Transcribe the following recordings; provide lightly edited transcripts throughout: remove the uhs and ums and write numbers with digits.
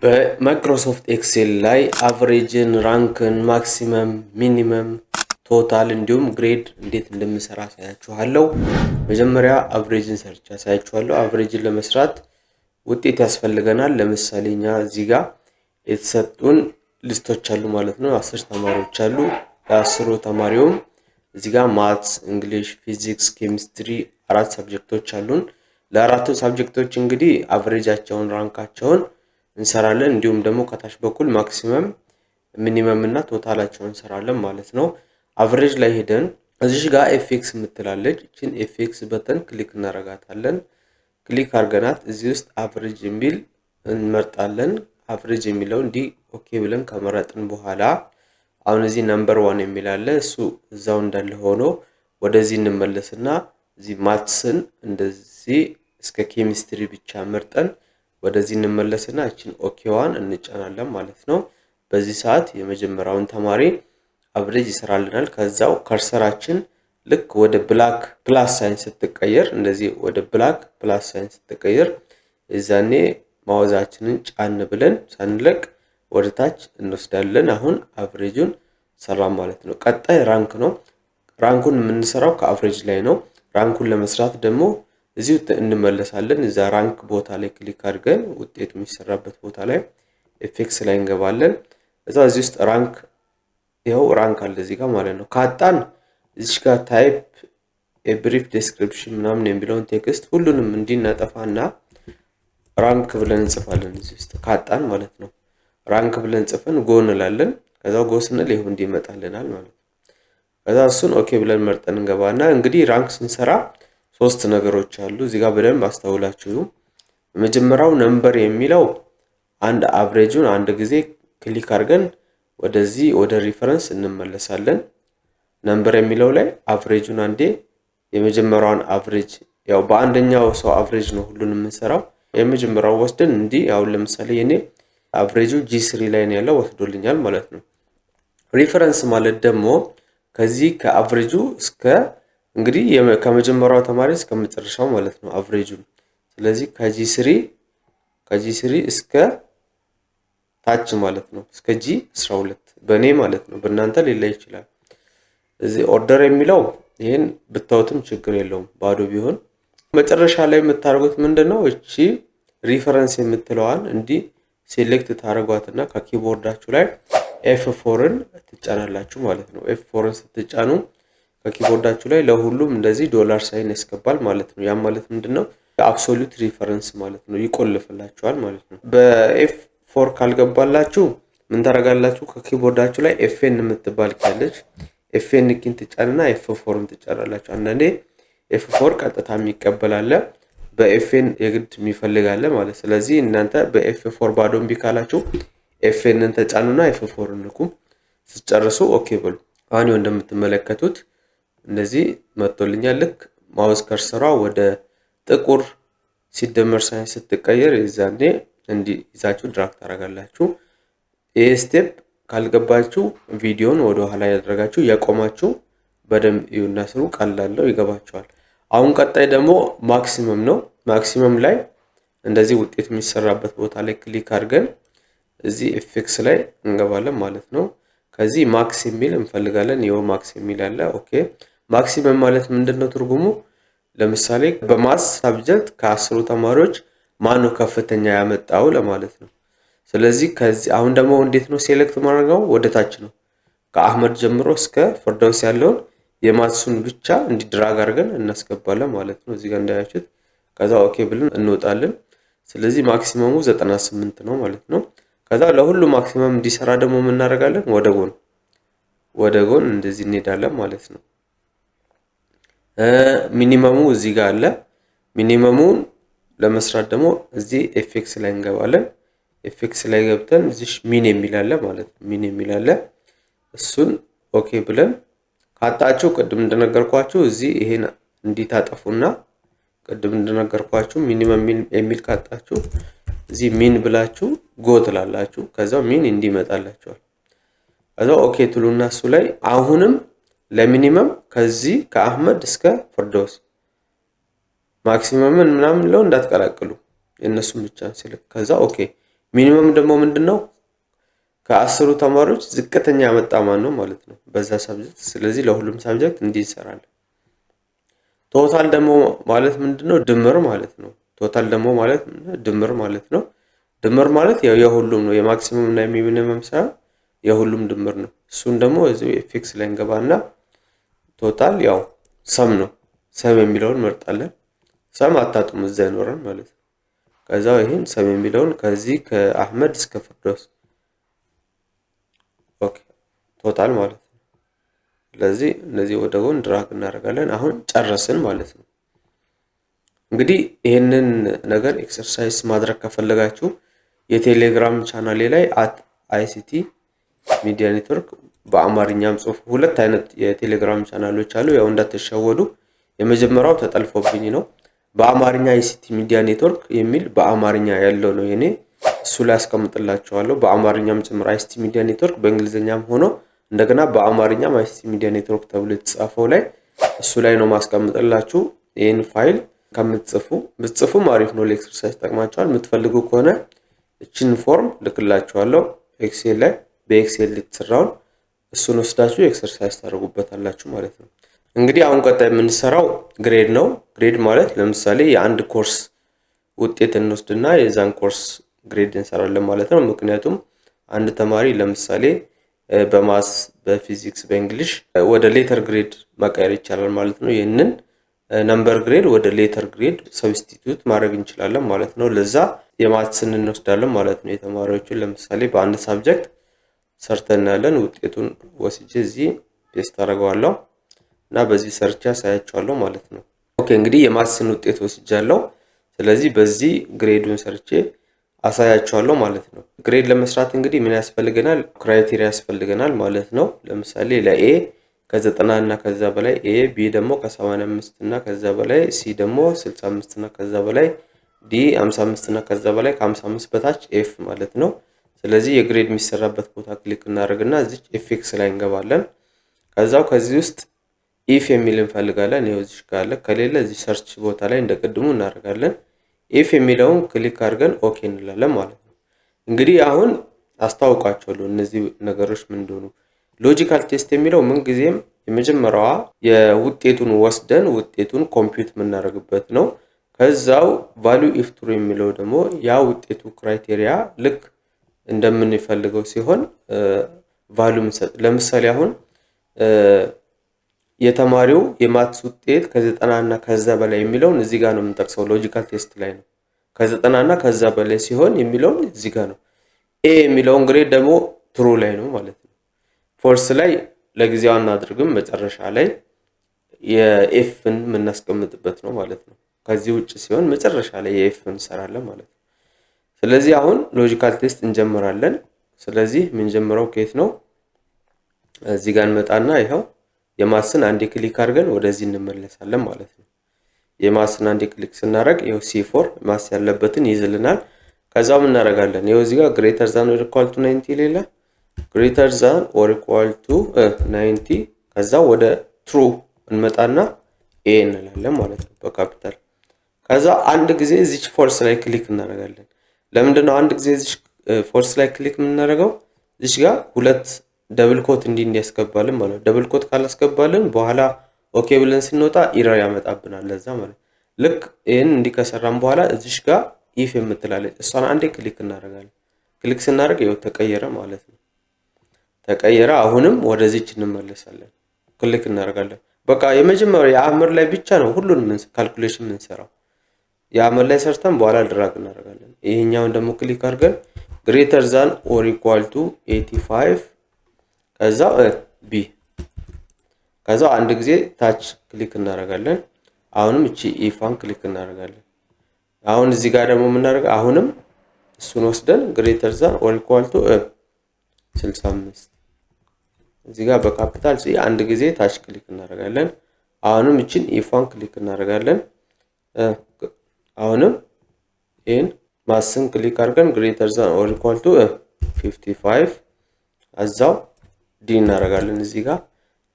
በማይክሮሶፍት ኤክሴል ላይ አቨሬጅን፣ ራንክን፣ ማክሲመም፣ ሚኒመም፣ ቶታል እንዲሁም ግሬድ እንዴት እንደምሰራ አሳያችኋለሁ። መጀመሪያ አቨሬጅን ሰርች አሳያችኋለሁ። አቨሬጅን ለመስራት ውጤት ያስፈልገናል። ለምሳሌ እኛ እዚህ ጋር የተሰጡን ሊስቶች አሉ ማለት ነው። 10 ተማሪዎች አሉ። ለ10 ተማሪውም እዚህ ጋር ማትስ፣ እንግሊሽ፣ ፊዚክስ፣ ኬሚስትሪ 4 ሰብጀክቶች አሉን። ለአራቱ ሰብጀክቶች እንግዲህ አቨሬጃቸውን ራንካቸውን እንሰራለን። እንዲሁም ደግሞ ከታች በኩል ማክሲመም ሚኒመም እና ቶታላቸውን እንሰራለን ማለት ነው። አቨሬጅ ላይ ሄደን እዚህ ጋር ኤፍኤክስ የምትላለች እቺን ኤፍኤክስ በተን ክሊክ እናረጋታለን። ክሊክ አድርገናት እዚህ ውስጥ አቨሬጅ የሚል እንመርጣለን። አቨሬጅ የሚለው እንዲህ ኦኬ ብለን ከመረጥን በኋላ አሁን እዚህ ነምበር 1 የሚል አለ። እሱ እዛው እንዳለ ሆኖ ወደዚህ እንመለስና እዚህ ማትስን እንደዚህ እስከ ኬሚስትሪ ብቻ መርጠን ወደዚህ እንመለስና እቺን ኦኬዋን እንጫናለን ማለት ነው። በዚህ ሰዓት የመጀመሪያውን ተማሪ አቨሬጅ ይሰራልናል። ከዛው ከርሰራችን ልክ ወደ ብላክ ፕላስ ሳይን ስትቀየር እንደዚህ ወደ ብላክ ፕላስ ሳይን ስትቀየር እዛኔ ማውዛችንን ጫን ብለን ሳንለቅ ወደ ታች እንወስዳለን። አሁን አቨሬጁን ሰራን ማለት ነው። ቀጣይ ራንክ ነው። ራንኩን የምንሰራው ከአቨሬጅ ላይ ነው። ራንኩን ለመስራት ደግሞ እዚሁ እንመለሳለን። እዛ ራንክ ቦታ ላይ ክሊክ አድርገን ውጤቱ የሚሰራበት ቦታ ላይ ኤፍኤክስ ላይ እንገባለን። እዚህ ውስጥ ራንክ ይኸው ራንክ አለ እዚህ ጋር ማለት ነው። ካጣን እዚህ ጋር ታይፕ ብሪፍ ዲስክሪፕሽን ምናምን የሚለውን ቴክስት ሁሉንም እንዲናጠፋና ራንክ ብለን እንጽፋለን። እዚህ ውስጥ ካጣን ማለት ነው። ራንክ ብለን ጽፈን ጎ እንላለን። ከዛው ጎ ስንል ይሄው እንዲመጣልናል ማለት ነው። ከዛ እሱን ኦኬ ብለን መርጠን እንገባና እንግዲህ ራንክ ስንሰራ 3 ነገሮች አሉ እዚህ ጋር በደንብ አስተውላችሁ። መጀመሪያው ነምበር የሚለው አንድ አቨሬጁን አንድ ጊዜ ክሊክ አድርገን ወደዚህ ወደ ሪፈረንስ እንመለሳለን። ነምበር የሚለው ላይ አቨሬጁን አንዴ የመጀመሪያውን አቨሬጅ ያው በአንደኛው ሰው አቨሬጅ ነው ሁሉንም የምንሰራው። የመጀመሪያው ወስደን እንዲህ ያው ለምሳሌ የኔ አቨሬጁ G3 ላይ ነው ያለው ወስዶልኛል ማለት ነው። ሪፈረንስ ማለት ደግሞ ከዚህ ከአቨሬጁ እስከ እንግዲህ ከመጀመሪያው ተማሪ እስከ መጨረሻው ማለት ነው አቨሬጁን። ስለዚህ ከጂ3 እስከ ታች ማለት ነው እስከ G12 በኔ ማለት ነው። በእናንተ ሌላ ይችላል። እዚህ ኦርደር የሚለው ይሄን ብታውትም ችግር የለውም ባዶ ቢሆን። መጨረሻ ላይ የምታደርጉት ምንድነው እቺ ሪፈረንስ የምትለዋን እንዲህ ሴሌክት ታደርጓትና ከኪቦርዳችሁ ላይ F4ን ትጫናላችሁ ማለት ነው። F4ን ስትጫኑ ከኪቦርዳችሁ ላይ ለሁሉም እንደዚህ ዶላር ሳይን ያስገባል ማለት ነው። ያ ማለት ምንድነው አብሶሉት ሪፈረንስ ማለት ነው። ይቆልፍላችኋል ማለት ነው። በኤፍ4 ካልገባላችሁ ምን ታረጋላችሁ? ከኪቦርዳችሁ ላይ FN የምትባል ካለች FN ኪን ትጫንና F4ን ትጫናላችሁ። አንዳንዴ F4 ቀጥታ የሚቀበላል፣ በFN የግድ የሚፈልጋለ ማለት። ስለዚህ እናንተ በF4 ባዶን ቢካላችሁ FNን ተጫኑና F4ን ንኩ። ስትጨርሱ ኦኬ በሉ። አሁን እንደምትመለከቱት እንደዚህ መጥቶልኛል። ልክ ማውስ ከርሰሯ ወደ ጥቁር ሲደመር ሳይን ስትቀየር ይዛኔ እንዲህ ይዛችሁ ድራግ ታረጋላችሁ። ይሄ ስቴፕ ካልገባችሁ ቪዲዮን ወደ ኋላ ያደረጋችሁ ያቆማችሁ በደንብ ይዩና ስሩ። ቀላለው ይገባችኋል። አሁን ቀጣይ ደግሞ ማክሲመም ነው። ማክሲመም ላይ እንደዚህ ውጤት የሚሰራበት ቦታ ላይ ክሊክ አድርገን እዚህ ኤፍኤክስ ላይ እንገባለን ማለት ነው። ከዚህ ማክስ የሚል እንፈልጋለን። ይሄው ማክስ የሚል አለ። ኦኬ ማክሲመም ማለት ምንድነው ትርጉሙ? ለምሳሌ በማስ ሳብጀክት ከ10 ተማሪዎች ማነው ከፍተኛ ያመጣው ለማለት ነው። ስለዚህ ከዚህ አሁን ደግሞ እንዴት ነው ሴሌክት ማድረጋው? ወደ ታች ነው። ከአህመድ ጀምሮ እስከ ፈርዳውስ ያለውን የማትሱን ብቻ እንዲድራግ አድርገን እናስገባለን ማለት ነው። እዚህ ጋር እንዳያችሁት ከዛ ኦኬ ብለን እንወጣለን። ስለዚህ ማክሲመሙ 98 ነው ማለት ነው። ከዛ ለሁሉ ማክሲመም እንዲሰራ ደግሞ ምን እናደርጋለን? ወደ ጎን እንደዚህ እንሄዳለን ማለት ነው። ሚኒመሙ እዚህ ጋር አለ። ሚኒመሙን ለመስራት ደግሞ እዚህ ኤፍኤክስ ላይ እንገባለን። ኤፍኤክስ ላይ ገብተን እዚህ ሚን የሚል አለ ማለት ነው። ሚን የሚል አለ። እሱን ኦኬ ብለን ካጣችሁ ቅድም እንደነገርኳችሁ እዚህ ይሄን እንዲታጠፉና ቅድም እንደነገርኳችሁ ሚኒመም የሚል ካጣችሁ እዚህ ሚን ብላችሁ ጎ ትላላችሁ። ከዛው ሚን እንዲመጣላችኋል። ከዛው ኦኬ ትሉና እሱ ላይ አሁንም ለሚኒመም ከዚህ ከአህመድ እስከ ፈርዳውስ ማክሲመምን ምናምን ለው እንዳትቀላቅሉ የነሱን ብቻ ሲልክ ከዛ ኦኬ ሚኒመም ደግሞ ምንድነው ከ10 ተማሪዎች ዝቅተኛ ያመጣ ማን ነው ማለት ነው በዛ ሰብጀክት። ስለዚህ ለሁሉም ሰብጀክት እንዲህ እንሰራለን። ቶታል ደግሞ ማለት ምንድነው ድምር ማለት ነው። ቶታል ደግሞ ማለት ድምር ማለት ነው። ድምር ማለት ያው የሁሉም ነው የማክሲመም እና የሚኒመም ሳይሆን የሁሉም ድምር ነው። እሱን ደግሞ እዚሁ ኤፍኤክስ ላይ እንገባና ቶታል ያው ሰም ነው። ሰም የሚለውን መርጣለን። ሰም አታጡም እዛ ይኖራል ማለት ነው። ከዛ ይሄን ሰም የሚለውን ከዚህ ከአህመድ እስከ ፍርዶስ ኦኬ ቶታል ማለት ነው። ስለዚህ እነዚህ ወደ ጎን ድራግ እናደርጋለን። አሁን ጨረስን ማለት ነው። እንግዲህ ይሄንን ነገር ኤክሰርሳይዝ ማድረግ ከፈለጋችሁ የቴሌግራም ቻናሌ ላይ @ICT ሚዲያ ኔትወርክ በአማርኛም ጽሁፍ ሁለት አይነት የቴሌግራም ቻናሎች አሉ። ያው እንዳትሸወዱ የመጀመሪያው ተጠልፎብኝ ነው። በአማርኛ ICT ሚዲያ ኔትወርክ የሚል በአማርኛ ያለው ነው የኔ። እሱ ላይ አስቀምጥላችኋለሁ። በአማርኛም ጭምር ICT ሚዲያ ኔትወርክ በእንግሊዘኛም ሆኖ እንደገና በአማርኛም ICT ሚዲያ ኔትወርክ ተብሎ የተጻፈው ላይ እሱ ላይ ነው ማስቀምጥላችሁ። ይሄን ፋይል ብትጽፉም አሪፍ ነው ለኤክሰርሳይዝ ተጠቅማችኋል። የምትፈልጉ ከሆነ እቺን ፎርም ልክላችኋለሁ ኤክሴል ላይ በኤክሴል የተሰራውን እሱን ወስዳችሁ ኤክሰርሳይዝ ታደርጉበታላችሁ ማለት ነው። እንግዲህ አሁን ቀጣይ የምንሰራው ግሬድ ነው። ግሬድ ማለት ለምሳሌ የአንድ ኮርስ ውጤት እንወስድና የዛን ኮርስ ግሬድ እንሰራለን ማለት ነው። ምክንያቱም አንድ ተማሪ ለምሳሌ በማስ በፊዚክስ በእንግሊሽ ወደ ሌተር ግሬድ መቀየር ይቻላል ማለት ነው። ይሄንን ነምበር ግሬድ ወደ ሌተር ግሬድ ሰብስቲቲዩት ማድረግ እንችላለን ማለት ነው። ለዛ የማትስን እንወስዳለን ማለት ነው። የተማሪዎቹን ለምሳሌ በአንድ ሳብጀክት ሰርተን ያለን ውጤቱን ወስጄ እዚህ ፔስት አደርገዋለሁ እና በዚህ ሰርች ያሳያችኋለሁ ማለት ነው። ኦኬ እንግዲህ የማትስን ውጤት ወስጃለሁ። ስለዚህ በዚህ ግሬዱን ሰርቼ አሳያችኋለሁ ማለት ነው። ግሬድ ለመስራት እንግዲህ ምን ያስፈልገናል? ክራይቴሪያ ያስፈልገናል ማለት ነው። ለምሳሌ ለኤ ከ90 እና ከዛ በላይ ኤ፣ ቢ ደግሞ ከ85 እና ከዛ በላይ፣ ሲ ደግሞ 65 እና ከዛ በላይ፣ ዲ 55 እና ከዛ በላይ፣ ከ55 በታች ኤፍ ማለት ነው። ስለዚህ የግሬድ የሚሰራበት ቦታ ክሊክ እናደርግና እዚች ኤፍኤክስ ላይ እንገባለን። ከዛው ከዚህ ውስጥ ኢፍ የሚል እንፈልጋለን። ይሄው እዚህ ጋር አለ። ከሌለ እዚህ ሰርች ቦታ ላይ እንደቀድሙ እናደርጋለን። ኢፍ የሚለውን ክሊክ አድርገን ኦኬ እንላለን ማለት ነው። እንግዲህ አሁን አስተዋውቃችኋለሁ እነዚህ ነገሮች ምን እንደሆኑ። ሎጂካል ቴስት የሚለው ምን ጊዜም የመጀመሪያዋ የውጤቱን ወስደን ውጤቱን ኮምፒውት የምናደርግበት ነው። ከዛው ቫልዩ ኢፍ ትሩ የሚለው ደግሞ ያ ውጤቱ ክራይቴሪያ ልክ እንደምንፈልገው ሲሆን ቫልዩ እንሰጥ። ለምሳሌ አሁን የተማሪው የማትስ ውጤት ከ90 እና ከዛ በላይ የሚለውን እዚህ ጋር ነው የምንጠቅሰው። ሎጂካል ቴስት ላይ ነው ከ90 እና ከዛ በላይ ሲሆን የሚለውን እዚህ ጋር ነው። ኤ የሚለውን ግሬድ ደግሞ ትሩ ላይ ነው ማለት ነው። ፎልስ ላይ ለጊዜው አናድርግም፣ መጨረሻ ላይ የኤፍን የምናስቀምጥበት ነው ማለት ነው። ከዚህ ውጭ ሲሆን መጨረሻ ላይ የኤፍን እንሰራለን ማለት ነው። ስለዚህ አሁን ሎጂካል ቴስት እንጀምራለን። ስለዚህ የምንጀምረው ከየት ነው? እዚህ ጋር እንመጣና ይሄው የማስን አንዴ ክሊክ አድርገን ወደዚህ እንመለሳለን ማለት ነው። የማስን አንዴ ክሊክ ስናደርግ ይሄው C4 ማስ ያለበትን ይዝልናል። ከዛው ምን እናደርጋለን? ይሄው እዚህ ጋር ግሬተር ዛን ኦር ኢኳል ቱ 90 ሌላ ግሬተር ዛን ኦር ኢኳል ቱ 90 ከዛው ወደ ትሩ እንመጣና ኤ እንላለን ማለት ነው በካፒታል። ከዛ አንድ ጊዜ እዚች ፎልስ ላይ ክሊክ እናደርጋለን። ለምንድነው አንድ ጊዜ እዚች ፎልስ ላይ ክሊክ የምናደርገው? እዚች ጋር ሁለት ደብል ኮት እንዲያስገባልን ማለት ነው። ደብል ኮት ካላስገባልን በኋላ ኦኬ ብለን ስንወጣ ኢረር ያመጣብናል። ለዛ ማለት ልክ ይሄን እንዲከሰራን በኋላ እዚሽ ጋር ኢፍ የምትላለች እሷን አንዴ ክሊክ እናደርጋለን። ክሊክ ስናደርግ ይኸው ተቀየረ ማለት ነው። ተቀየረ። አሁንም ወደዚች እንመለሳለን። ክሊክ እናደርጋለን። በቃ የመጀመሪያው የአምር ላይ ብቻ ነው ሁሉንም ካልኩሌሽን የምንሰራው። የአምር ላይ ሰርተን በኋላ ድራግ እናደርጋለን። ይሄኛውን ደግሞ ክሊክ አድርገን ግሬተር ዛን ኦር ኢኳል ቱ 85 ከዛው ቢ ከዛው አንድ ጊዜ ታች ክሊክ እናደርጋለን። አሁንም እቺ ኢፋን ክሊክ እናደርጋለን። አሁን እዚህ ጋር ደግሞ የምናደርገው አሁንም እሱን ወስደን ግሬተር ዛን ኦር ኢኳል ቱ 65 እዚህ ጋር በካፒታል ሲ አንድ ጊዜ ታች ክሊክ እናደርጋለን። አሁንም እቺን ኢፋን ክሊክ እናደርጋለን። አሁንም ይሄን ማስን ክሊክ አድርገን ግሬተር ዛን ኦር ኢኳል ቱ 55 አዛው ዲ እናደርጋለን እዚህ ጋር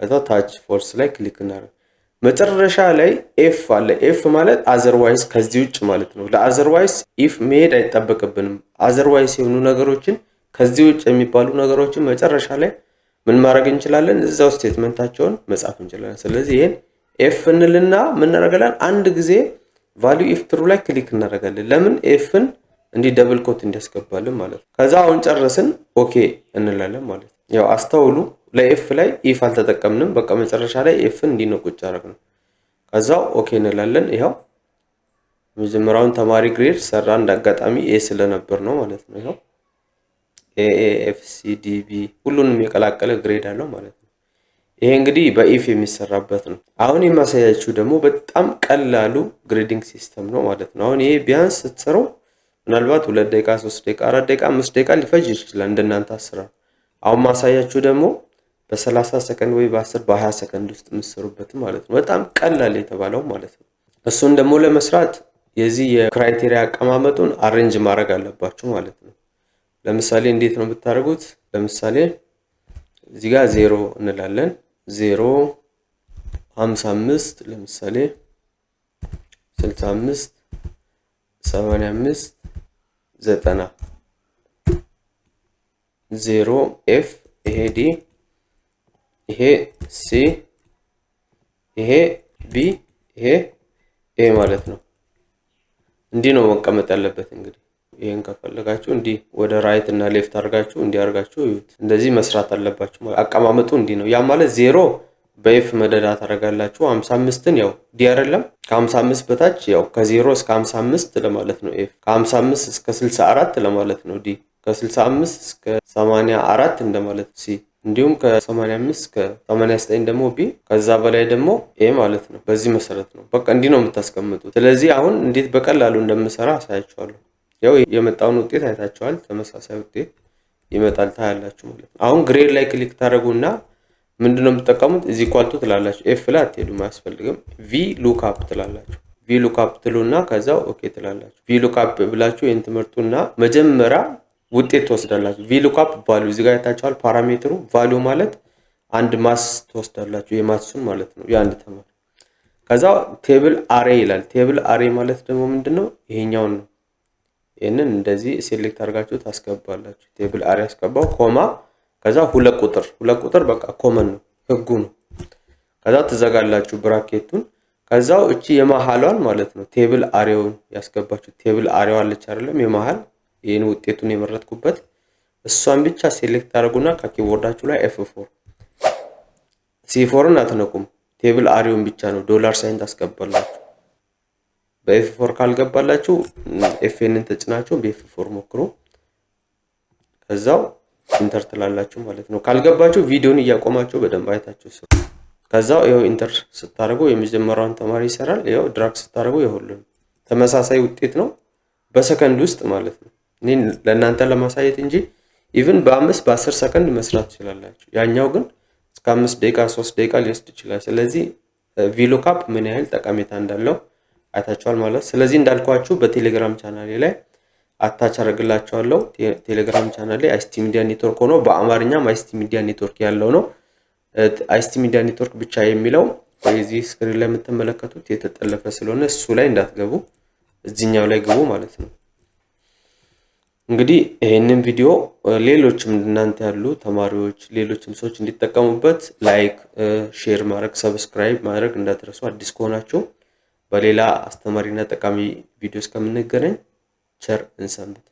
ከዛው ታች ፎልስ ላይ ክሊክ እናደርጋለን። መጨረሻ ላይ ኤፍ አለ። ኤፍ ማለት አዘርዋይስ ከዚህ ውጭ ማለት ነው። ለአዘርዋይስ ኢፍ መሄድ አይጠበቅብንም። አዘርዋይስ የሆኑ ነገሮችን ከዚህ ውጭ የሚባሉ ነገሮችን መጨረሻ ላይ ምን ማድረግ እንችላለን? እዛው ስቴትመንታቸውን መጻፍ እንችላለን። ስለዚህ ይሄን ኤፍ እንልና ምን እናደርጋለን? አንድ ጊዜ ቫልዩ ኢፍ ትሩ ላይ ክሊክ እናደርጋለን። ለምን? ኤፍን እንዲህ ደብል ኮት እንዲያስገባልን ማለት ነው። ከዛ አሁን ጨረስን ኦኬ እንላለን ማለት ነው። ያው አስተውሉ ለኤፍ ላይ ኢፍ አልተጠቀምንም። በቃ መጨረሻ ላይ ኤፍን እንዲህ ነው ቁጭ አደረግነው። ከዛው ኦኬ እንላለን። ይሄው መጀመሪያውን ተማሪ ግሬድ ሰራ እንዳጋጣሚ ኤ ስለነበር ነው ማለት ነው። ይሄው ኤኤፍ ሲዲቢ ሁሉንም የቀላቀለ ግሬድ አለው ማለት ነው። ይሄ እንግዲህ በኢፍ የሚሰራበት ነው። አሁን የማሳያችሁ ደግሞ በጣም ቀላሉ ግሬዲንግ ሲስተም ነው ማለት ነው። አሁን ይሄ ቢያንስ ስትሰሩ ምናልባት 2 ደቂቃ 3 ደቂቃ 4 ደቂቃ 5 ደቂቃ ሊፈጅ ይችላል እንደናንተ አሰራር። አሁን ማሳያችሁ ደግሞ በ30 ሰከንድ ወይ በ10 በ20 ሰከንድ ውስጥ የምትሰሩበት ማለት ነው። በጣም ቀላል የተባለው ማለት ነው። እሱን ደግሞ ለመስራት የዚህ የክራይቴሪያ አቀማመጡን አሬንጅ ማድረግ አለባችሁ ማለት ነው። ለምሳሌ እንዴት ነው የምታደርጉት? ለምሳሌ እዚህ ጋር 0 እንላለን። 0 55 ለምሳሌ 65 85 90 0 ኤፍ ይሄ ዲ ይሄ ሲ ይሄ ቢ ይሄ ኤ ማለት ነው። እንዲህ ነው መቀመጥ ያለበት። እንግዲህ ይሄን ከፈለጋችሁ እንዲህ ወደ ራይት እና ሌፍት አድርጋችሁ እንዲህ አድርጋችሁ እዩት። እንደዚህ መስራት አለባችሁ። አቀማመጡ እንዲህ ነው። ያ ማለት 0 በኤፍ መደዳ ታደርጋላችሁ። 55ን ያው ዲ አይደለም ከ55 በታች ያው ከ0 እስከ 55 ለማለት ነው ኤፍ። ከ55 እስከ 64 ለማለት ነው ዲ። ከ65 እስከ 84 እንደማለት ሲ። እንዲሁም ከ85 እስከ 89 ደግሞ ቢ። ከዛ በላይ ደግሞ ኤ ማለት ነው። በዚህ መሰረት ነው በቃ እንዲህ ነው የምታስቀምጡት። ስለዚህ አሁን እንዴት በቀላሉ እንደምሰራ አሳያችኋለሁ። ያው የመጣውን ውጤት አይታችኋል። ተመሳሳይ ውጤት ይመጣል ታያላችሁ ማለት ነው። አሁን ግሬድ ላይ ክሊክ ታደርጉና ምንድነው የምትጠቀሙት? እዚህ ኳልቱ ትላላችሁ። ኤፍ ላይ አትሄዱም፣ አያስፈልግም። ቪ ሉክአፕ ትላላችሁ። ቪ ሉክአፕ ትሉና ከዛው ኦኬ ትላላችሁ። ቪ ሉክአፕ ብላችሁ ይሄን ትመርጡና መጀመሪያ ውጤት ትወስዳላችሁ። ቪ ሉክአፕ ቫልዩ እዚህ ጋር አይታችኋል። ፓራሜትሩ ቫልዩ ማለት አንድ ማስ ትወስዳላችሁ፣ የማሱን ማለት ነው የአንድ ተማሪ። ከዛ ቴብል አሬ ይላል። ቴብል አሬ ማለት ደግሞ ምንድነው? ይሄኛውን ነው። ይሄንን እንደዚህ ሴሌክት አድርጋችሁ ታስገባላችሁ። ቴብል አሬ አስገባው ኮማ ከዛ ሁለት ቁጥር በቃ ኮመን ነው ህጉ ነው። ከዛ ትዘጋላችሁ ብራኬቱን። ከዛው እቺ የመሃሏን ማለት ነው ቴብል አሬውን ያስገባችሁ። ቴብል አሬዋ አለች አይደለም የመሃል ይሄን ውጤቱን የመረጥኩበት እሷን ብቻ ሴሌክት አድርጉና ከኪቦርዳችሁ ላይ F4 C4ን አትነቁም። ቴብል አሬውን ብቻ ነው ዶላር ሳይን ታስገባላችሁ። በF4 ካልገባላችሁ ኤፍኤንን ተጭናችሁ በF4 ሞክሩ። ከዛው ኢንተር ትላላችሁ ማለት ነው። ካልገባችሁ ቪዲዮን እያቆማችሁ በደንብ አይታችሁ ስሩ። ከዛው ይሄው ኢንተር ስታደርጉ የመጀመሪያውን ተማሪ ይሰራል። ይሄው ድራግ ስታደርጉ የሁሉም ተመሳሳይ ውጤት ነው በሰከንድ ውስጥ ማለት ነው። እኔ ለእናንተ ለማሳየት እንጂ ኢቭን በ5 በ10 ሰከንድ መስራት ትችላላችሁ። ያኛው ግን እስከ 5 ደቂቃ 3 ደቂቃ ሊወስድ ይችላል። ስለዚህ ቪሉክአፕ ምን ያህል ጠቀሜታ እንዳለው አይታችኋል ማለት። ስለዚህ እንዳልኳችሁ በቴሌግራም ቻናሌ ላይ አታች አደርግላችኋለሁ። ቴሌግራም ቻናል ላይ አይሲቲ ሚዲያ ኔትወርክ ሆኖ በአማርኛም አይሲቲ ሚዲያ ኔትወርክ ያለው ነው። አይሲቲ ሚዲያ ኔትወርክ ብቻ የሚለው እዚህ ስክሪን ላይ የምትመለከቱት የተጠለፈ ስለሆነ እሱ ላይ እንዳትገቡ እዚህኛው ላይ ግቡ ማለት ነው። እንግዲህ ይሄንን ቪዲዮ ሌሎችም እናንተ ያሉ ተማሪዎች ሌሎችም ሰዎች እንዲጠቀሙበት ላይክ፣ ሼር ማድረግ፣ ሰብስክራይብ ማድረግ እንዳትረሱ። አዲስ ከሆናችሁ በሌላ አስተማሪና ጠቃሚ ቪዲዮ እስከምንገናኝ ቸር እንሰንብት።